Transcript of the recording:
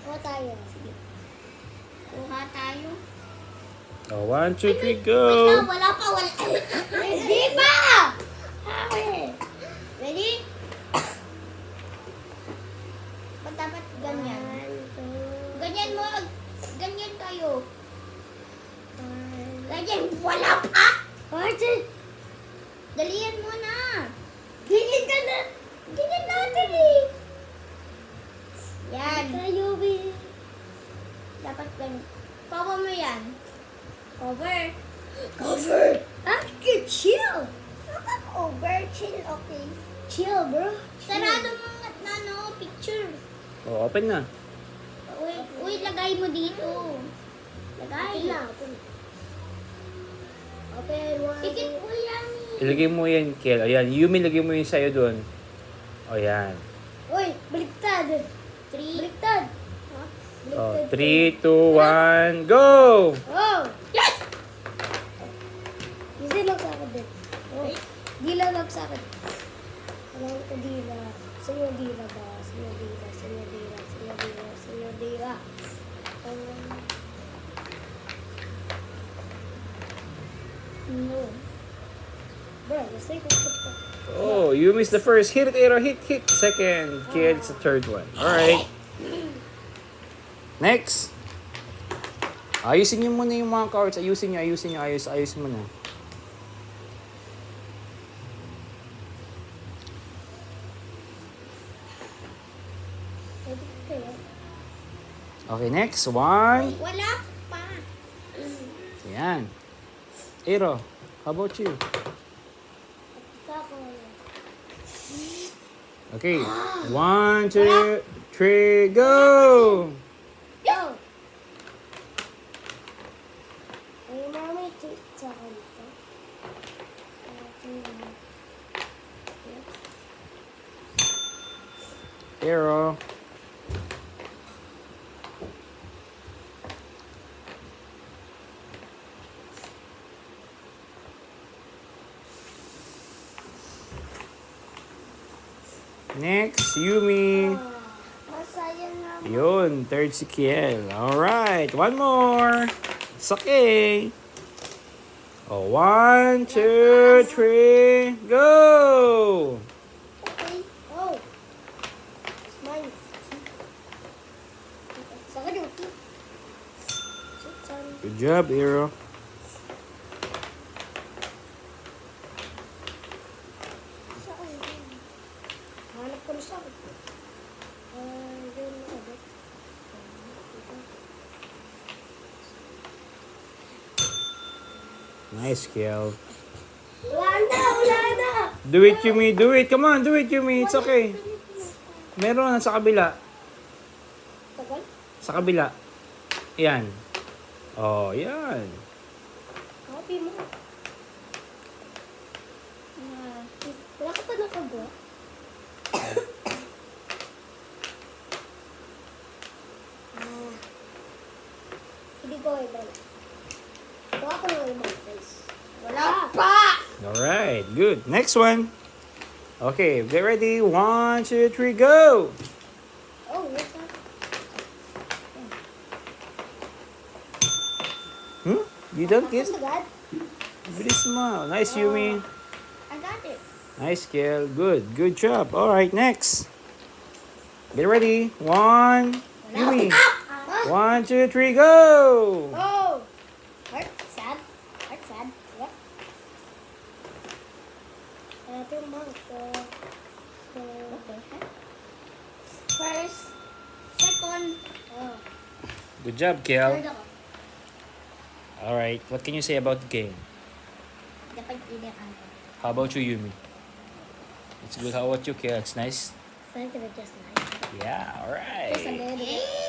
Kuha tayo. Sige. Kuha tayo. Oh, 1, 2, 3, Wait go! lang, wala pa. Ready pa! Ready? Ba't dapat ganyan? Ganyan mo. Ganyan kayo. Ganyan. Wala pa! Dalian mo na. Ganyan ka na. Ganyan natin eh. Yan. Dapat ganyan. Cover mo yan. Cover. Cover. Chill. Over. Chill, okay. Chill, bro. Sarado mo na, picture. Oh, open na. Uy, lagay mo dito. Lagay. Open. Pikit mo yan. Ilagay mo yan, Kel. Ayan, Yumi, lagay mo yung sa'yo doon. O, yan. Uy, baliktad. 3. Baliktad. Oh, 3, 2, 1, go! Oh! Yes! Hindi lang sa akin din. Oh. Dila lang sa akin. Alam ko dila. Sa'yo dila ba? Sa'yo dila. Sa'yo dila. Sa'yo dila. Sa'yo dila. No. Bro, let's take a picture. Oh, Yumi's the first. Hit it, Ero. Hit. Second. Kid, it's the third one. Alright. Next. Ayusin niyo muna yung mga cards. Ayusin niyo. Ayusin mo na. Okay, next. 1. Wala pa. Yan. Ero, how about you? Okay. 1, 2, 3, go! Go! Ay, mami, sa akin ito. Ero. Next, Yumi. Masaya na. Yun, third si Kiel. Alright, one more. It's okay. Oh, 1, 2, 3, go! Okay. Oh. Smile. Sa akin yung tip. Good job, Ero. Sa akin. Hanap ko na sa akin. Yun na agad. Nice, Kiel. Wala na! Do it, Yumi. Do it. Come on, do it, Yumi. It's okay. Meron sa kabila. Tagal? Sa kabila. Yan. Oh, yan. Copy mo. Wala ka pa nakagawa? Hindi ko iba. Gawa ko ng ibang face. Wala pa! Alright, good. Next one. Okay, get ready. 1, 2, 3, go! Oh, what's that? You don't kiss? Agad? Bilis mo. Nice, Yumi. I got it. Nice, Kiel. Good. Good job. Alright, next. Get ready. 1, Yumi. 1, 2, 3, go! Oh! Heart sad. Heart sad. Yep. Ito yung mouth ko. Okay. First. Second. Oh. Good job, Kiel. Third ako. Alright, what can you say about the game? Dapat inikan ko. How about you, Yumi? It's good. How about you, Kiel? It's nice? Thank you, just nice. Yeah, alright. Just a little bit.